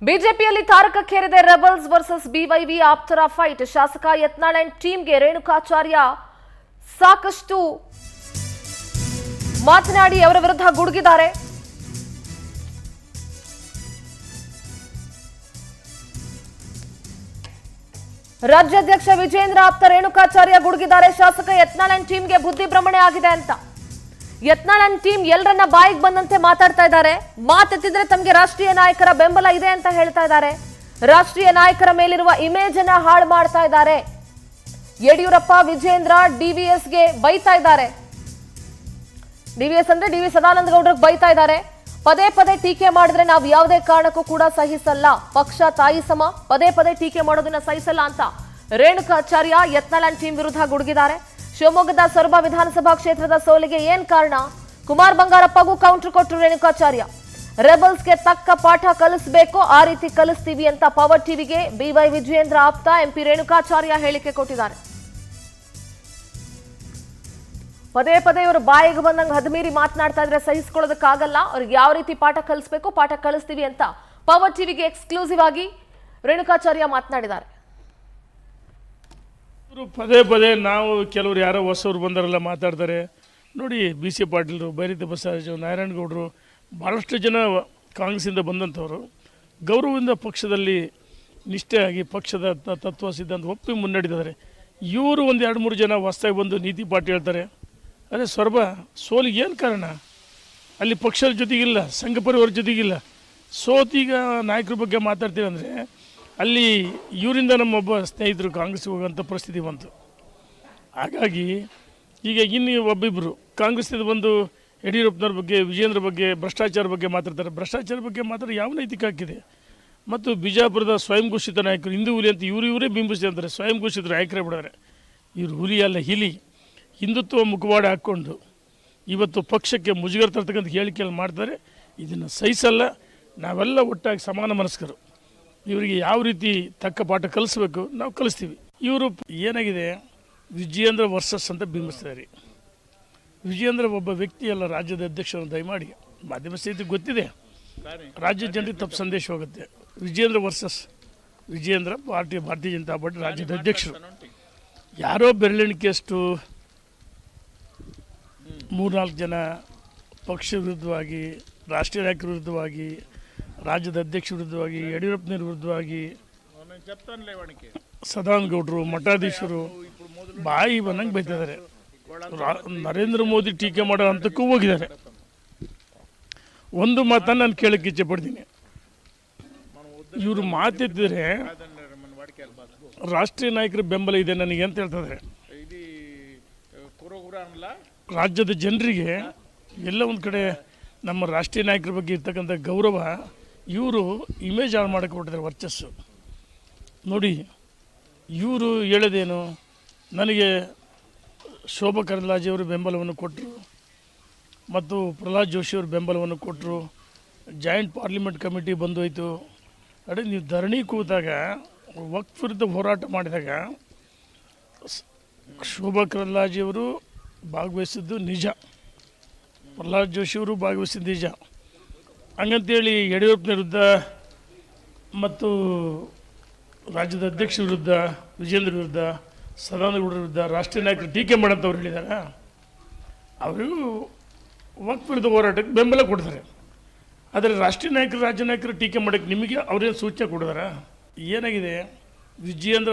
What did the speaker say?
ಬಿಜೆಪಿಯಲ್ಲಿ ತಾರಕಕ್ಕೇರಿದೆ rebels versus ಬಿವೈವಿ ಆಪ್ತರ fight. ಶಾಸಕ ಯತ್ನಾಳ್ ಅಂಡ್ ಟೀಮ್ಗೆ ರೇಣುಕಾಚಾರ್ಯ ಸಾಕಷ್ಟು ಮಾತನಾಡಿ ಅವರ ವಿರುದ್ಧ ಗುಡುಗಿದ್ದಾರೆ. ರಾಜ್ಯಾಧ್ಯಕ್ಷ ವಿಜೇಂದ್ರ ಆಪ್ತ ರೇಣುಕಾಚಾರ್ಯ ಗುಡುಗಿದ್ದಾರೆ. ಶಾಸಕ ಯತ್ನಾಳ್ ಅಂಡ್ ಟೀಮ್ಗೆ ಬುದ್ಧಿ ಭ್ರಮಣೆ ಆಗಿದೆ ಅಂತ. ಯತ್ನಾಳ್ ಅಂಡ್ ಟೀಮ್ ಎಲ್ಲರನ್ನ ಬಾಯಿಗೆ ಬಂದಂತೆ ಮಾತಾಡ್ತಾ ಇದ್ದಾರೆ. ಮಾತೆತ್ತಿದ್ರೆ ತಮಗೆ ರಾಷ್ಟ್ರೀಯ ನಾಯಕರ ಬೆಂಬಲ ಇದೆ ಅಂತ ಹೇಳ್ತಾ ಇದ್ದಾರೆ. ರಾಷ್ಟ್ರೀಯ ನಾಯಕರ ಮೇಲಿರುವ ಇಮೇಜ್ ಅನ್ನ ಹಾಳು ಮಾಡ್ತಾ ಇದ್ದಾರೆ. ಯಡಿಯೂರಪ್ಪ, ವಿಜೇಂದ್ರ ಡಿವಿಎಸ್ಗೆ ಬೈತಾ ಇದ್ದಾರೆ. ಡಿವಿಎಸ್ ಅಂದ್ರೆ ಡಿ ವಿ ಸದಾನಂದ ಗೌಡ್ರಿಗೆ ಬೈತಾ ಇದ್ದಾರೆ. ಪದೇ ಪದೇ ಟೀಕೆ ಮಾಡಿದ್ರೆ ನಾವು ಯಾವುದೇ ಕಾರಣಕ್ಕೂ ಕೂಡ ಸಹಿಸಲ್ಲ, ಪಕ್ಷ ತಾಯಿ ಸಮ, ಪದೇ ಪದೇ ಟೀಕೆ ಮಾಡೋದನ್ನ ಸಹಿಸಲ್ಲ ಅಂತ ರೇಣುಕಾಚಾರ್ಯ ಯತ್ನಾಳ್ ಅಂಡ್ ಟೀಮ್ ವಿರುದ್ಧ ಗುಡುಗಿದ್ದಾರೆ. ಶಿವಮೊಗ್ಗದ ಸೊರಬ ವಿಧಾನಸಭಾ ಕ್ಷೇತ್ರದ ಸೋಲಿಗೆ ಏನ್ ಕಾರಣ? ಕುಮಾರ್ ಬಂಗಾರಪ್ಪಗೂ ಕೌಂಟರ್ ಕೊಟ್ಟರು ರೇಣುಕಾಚಾರ್ಯ. ರೆಬಲ್ಸ್ಗೆ ತಕ್ಕ ಪಾಠ ಕಲಿಸಬೇಕು, ಆ ರೀತಿ ಕಲಿಸ್ತೀವಿ ಅಂತ ಪವರ್ ಟಿವಿಗೆ ಬಿವೈ ವಿಜಯೇಂದ್ರ ಆಪ್ತ ಎಂಪಿ ರೇಣುಕಾಚಾರ್ಯ ಹೇಳಿಕೆ ಕೊಟ್ಟಿದ್ದಾರೆ. ಪದೇ ಪದೇ ಇವರು ಬಾಯಿಗೆ ಬಂದಂಗೆ ಹದಮೀರಿ ಮಾತನಾಡ್ತಾ ಇದ್ರೆ ಸಹಿಸ್ಕೊಳ್ಳೋದಕ್ಕಾಗಲ್ಲ, ಅವ್ರಿಗೆ ಯಾವ ರೀತಿ ಪಾಠ ಕಲಿಸ್ಬೇಕು ಪಾಠ ಕಲಿಸ್ತೀವಿ ಅಂತ ಪವರ್ ಟಿವಿಗೆ ಎಕ್ಸ್ಕ್ಲೂಸಿವ್ ಆಗಿ ರೇಣುಕಾಚಾರ್ಯ ಮಾತನಾಡಿದ್ದಾರೆ. ಪದೇ ಪದೇ ನಾವು ಕೆಲವರು ಯಾರೋ ಹೊಸವ್ರು ಬಂದರೆಲ್ಲ ಮಾತಾಡ್ತಾರೆ ನೋಡಿ. ಬಿ ಸಿ ಪಾಟೀಲರು, ಬೈರತಿ ಬಸವರಾಜು, ನಾರಾಯಣಗೌಡರು, ಭಾಳಷ್ಟು ಜನ ಕಾಂಗ್ರೆಸ್ಸಿಂದ ಬಂದಂಥವರು ಗೌರವದಿಂದ ಪಕ್ಷದಲ್ಲಿ ನಿಷ್ಠೆಯಾಗಿ ಪಕ್ಷದ ತತ್ವ ಸಿದ್ಧಾಂತ ಒಪ್ಪಿ ಮುನ್ನಡೆದಿದ್ದಾರೆ. ಇವರು ಒಂದು 2-3 ಜನ ಹೊಸದಾಗಿ ಬಂದು ನೀತಿ ಪಾಠ ಹೇಳ್ತಾರೆ. ಅದೇ ಸೊರಬ ಸೋಲಿಗೆ ಏನು ಕಾರಣ? ಅಲ್ಲಿ ಪಕ್ಷದ ಜೊತೆಗಿಲ್ಲ, ಸಂಘ ಪರಿವಾರ ಜೊತೆಗಿಲ್ಲ, ಸೋತೀಗ ನಾಯಕರ ಬಗ್ಗೆ ಮಾತಾಡ್ತೀವಿ ಅಂದರೆ ಅಲ್ಲಿ ಇವರಿಂದ ನಮ್ಮೊಬ್ಬ ಸ್ನೇಹಿತರು ಕಾಂಗ್ರೆಸ್ಗೆ ಹೋಗೋಂಥ ಪರಿಸ್ಥಿತಿ ಬಂತು. ಹಾಗಾಗಿ ಈಗ ಇನ್ನು ಒಬ್ಬಿಬ್ಬರು ಕಾಂಗ್ರೆಸ್ನಿಂದ ಬಂದು ಯಡಿಯೂರಪ್ಪನವ್ರ ಬಗ್ಗೆ, ವಿಜೇಂದ್ರ ಬಗ್ಗೆ, ಭ್ರಷ್ಟಾಚಾರ ಬಗ್ಗೆ ಮಾತಾಡ್ತಾರೆ. ಭ್ರಷ್ಟಾಚಾರ ಬಗ್ಗೆ ಮಾತ್ರ ಯಾವ ನೈತಿಕ ಹಾಕಿದೆ? ಮತ್ತು ಬಿಜಾಪುರದ ಸ್ವಯಂ ಘೋಷಿತ ನಾಯಕರು ಹಿಂದೂ ಹುಲಿ ಅಂತ ಇವರೇ ಬಿಂಬಿಸಿ ಅಂತಾರೆ. ಸ್ವಯಂ ಘೋಷಿತ ನಾಯಕರೇ ಬಿಡೋರೆ. ಇವರು ಹುಲಿ ಅಲ್ಲ, ಹಿಲಿ. ಹಿಂದುತ್ವ ಮುಖವಾಡ ಹಾಕ್ಕೊಂಡು ಇವತ್ತು ಪಕ್ಷಕ್ಕೆ ಮುಜುಗರ ತರ್ತಕ್ಕಂಥ ಹೇಳಿಕೆಯಲ್ಲಿ ಮಾಡ್ತಾರೆ. ಇದನ್ನು ಸಹಿಸಲ್ಲ. ನಾವೆಲ್ಲ ಒಟ್ಟಾಗಿ ಸಮಾನ ಮನಸ್ಕರು. ಇವರಿಗೆ ಯಾವ ರೀತಿ ತಕ್ಕ ಪಾಠ ಕಲಿಸ್ಬೇಕು ನಾವು ಕಲಿಸ್ತೀವಿ. ಇವರು ಏನಾಗಿದೆ, ವಿಜಯೇಂದ್ರ ವರ್ಸಸ್ ಅಂತ ಬಿಂಬಿಸ್ತಾರೆ. ವಿಜಯೇಂದ್ರ ಒಬ್ಬ ವ್ಯಕ್ತಿ ಅಲ್ಲ, ರಾಜ್ಯದ ಅಧ್ಯಕ್ಷರು. ದಯಮಾಡಿ ಮಾಧ್ಯಮ ಸ್ಥಿತಿ ಗೊತ್ತಿದೆ, ರಾಜ್ಯ ಜನರಿಗೆ ತಪ್ಪು ಸಂದೇಶ ಹೋಗುತ್ತೆ. ವಿಜಯೇಂದ್ರ ವರ್ಸಸ್ ವಿಜಯೇಂದ್ರ ಭಾರತೀಯ ಜನತಾ ಪಾರ್ಟಿ ರಾಜ್ಯದ ಅಧ್ಯಕ್ಷರು. ಯಾರೋ ಬೆರಳೆಣಿಕೆಯಷ್ಟು 3-4 ಜನ ಪಕ್ಷ ವಿರುದ್ಧವಾಗಿ, ರಾಷ್ಟ್ರೀಯ ನಾಯಕರ ವಿರುದ್ಧವಾಗಿ, ರಾಜ್ಯದ ಅಧ್ಯಕ್ಷ ವಿರುದ್ಧವಾಗಿ, ಯಡಿಯೂರಪ್ಪನವ್ರ ವಿರುದ್ಧವಾಗಿ, ಸದಾನಂದ ಗೌಡರು, ಮಠಾಧೀಶರು ಬಾಯಿ ಬಂದಂಗೆ ಬೈತಿದ್ದಾರೆ. ನರೇಂದ್ರ ಮೋದಿ ಟೀಕೆ ಮಾಡೋ ಹಂತಕ್ಕೂ ಹೋಗಿದ್ದಾರೆ. ಒಂದು ಮಾತನ್ನು ನಾನು ಕೇಳಕ್ಕೆ ಇಚ್ಛೆ ಪಡ್ತೀನಿ. ಇವರು ಮಾತೆತ್ತಿದ್ರೆ ರಾಷ್ಟ್ರೀಯ ನಾಯಕರ ಬೆಂಬಲ ಇದೆ ನನಗೆ ಅಂತ ಹೇಳ್ತಿದ್ದಾರೆ. ರಾಜ್ಯದ ಜನರಿಗೆ ಎಲ್ಲ ಒಂದು ಕಡೆ ನಮ್ಮ ರಾಷ್ಟ್ರೀಯ ನಾಯಕರ ಬಗ್ಗೆ ಇರ್ತಕ್ಕಂಥ ಗೌರವ ಇವರು ಇಮೇಜ್ ಹಾಳು ಮಾಡೋಕ್ಕೆ ಹೊರಟಿದ್ದಾರೆ, ವರ್ಚಸ್ಸು. ನೋಡಿ, ಇವರು ಹೇಳೋದೇನು, ನನಗೆ ಶೋಭಾ ಕರಂದ್ಲಾಜೆಯವರು ಬೆಂಬಲವನ್ನು ಕೊಟ್ಟರು ಮತ್ತು ಪ್ರಹ್ಲಾದ್ ಜೋಶಿಯವರು ಬೆಂಬಲವನ್ನು ಕೊಟ್ಟರು. ಜಾಯಿಂಟ್ ಪಾರ್ಲಿಮೆಂಟ್ ಕಮಿಟಿ ಬಂದೋಯ್ತು. ಅದೇ ನೀವು ಧರಣಿ ಕೂತಾಗ ವಕ್ಫ್ ವಿರುದ್ಧ ಹೋರಾಟ ಮಾಡಿದಾಗ ಶೋಭಾ ಕರಂದ್ಲಾಜೆಯವರು ಭಾಗವಹಿಸಿದ್ದು ನಿಜ, ಪ್ರಹ್ಲಾದ್ ಜೋಶಿಯವರು ಭಾಗವಹಿಸಿದ್ದು ನಿಜ. ಹಂಗಂತೇಳಿ ಯಡಿಯೂರಪ್ಪನ ವಿರುದ್ಧ ಮತ್ತು ರಾಜ್ಯದ ಅಧ್ಯಕ್ಷ ವಿರುದ್ಧ, ವಿಜೇಂದ್ರ ವಿರುದ್ಧ, ಸದಾನಂದ ಗೌಡರ ವಿರುದ್ಧ ರಾಷ್ಟ್ರೀಯ ನಾಯಕರು ಟೀಕೆ ಮಾಡೋಂಥವ್ರು ಹೇಳಿದ್ದಾರೆ. ಅವರಿಗೂ ವಕ್ಫ್ ವಿರುದ್ಧ ಹೋರಾಟಕ್ಕೆ ಬೆಂಬಲ ಕೊಡ್ತಾರೆ. ಆದರೆ ರಾಷ್ಟ್ರೀಯ ನಾಯಕರು, ರಾಜ್ಯ ನಾಯಕರು ಟೀಕೆ ಮಾಡೋಕ್ಕೆ ನಿಮಗೆ ಅವರೇನು ಸೂಚನೆ ಕೊಡಿದಾರ? ಏನಾಗಿದೆ ವಿಜಯೇಂದ್ರ